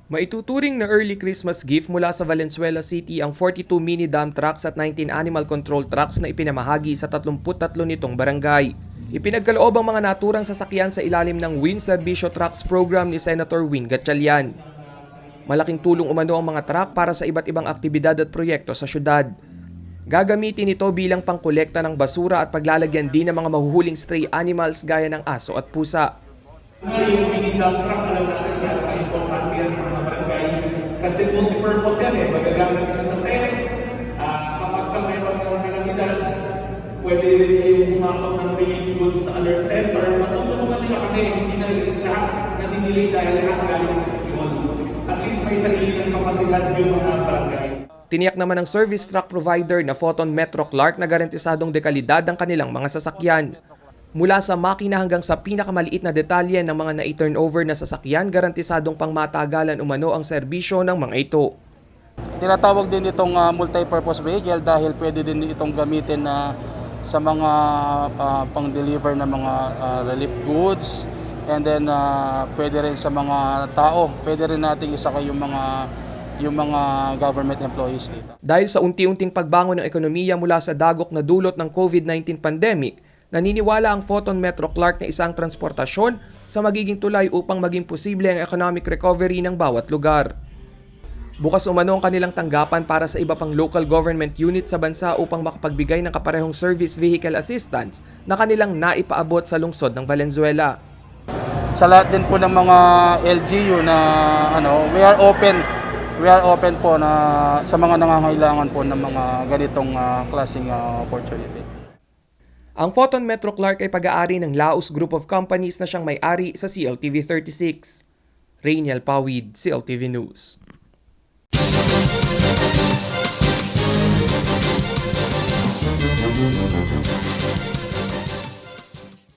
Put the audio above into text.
Maituturing na early Christmas gift mula sa Valenzuela City ang 42 mini dump trucks at 19 animal control trucks na ipinamahagi sa 33 nitong barangay. Ipinagkaloob ang mga naturang sasakyan sa ilalim ng Win Servicio Trucks program ni Senator Win Gatchalian. Malaking tulong umano ang mga truck para sa iba't ibang aktibidad at proyekto sa syudad. Gagamitin ito bilang pangkolekta ng basura at paglalagyan din ng mga mahuhuling stray animals gaya ng aso at pusa. Yung mini dump truck, alam natin importante yan sa mga barangay kasi multi-purpose yan magagamit nyo sa tent. Kapag ka mayroon ng kalamidad, pwede rin kayong humakot ng relief goods sa alert center. Matutulungan nila kami, hindi na lahat nadinilay dahil lahat galing sa Sikihon. At least may sarili ng kapasidad yung mga barangay. Tiniyak naman ng service truck provider na Photon Metro Clark na garantisadong dekalidad ang kanilang mga sasakyan. Mula sa makina hanggang sa pinakamaliit na detalye ng mga na-turnover na sasakyan, garantisadong pangmatagalan umano ang serbisyo ng mga ito. Tinatawag din itong multi-purpose vehicle dahil pwede din itong gamitin sa mga pang-deliver ng mga relief goods, and then pwede rin sa mga tao, pwede rin natin isakay yung mga government employees dito. Dahil sa unti-unting pagbangon ng ekonomiya mula sa dagok na dulot ng COVID-19 pandemic, naniniwala ang Photon Metro Clark na isang transportasyon sa magiging tulay upang maging posible ang economic recovery ng bawat lugar. Bukas umano ang kanilang tanggapan para sa iba pang local government unit sa bansa upang makapagbigay ng kaparehong service vehicle assistance na kanilang naipaabot sa lungsod ng Valenzuela. Sa lahat din po ng mga LGU na we are open po na sa mga nangangailangan po ng mga ganitong klaseng opportunity. Ang Photon Metro Clark ay pag-aari ng Laos Group of Companies na siyang may-ari sa CLTV 36. Rainiel Pawid, CLTV News.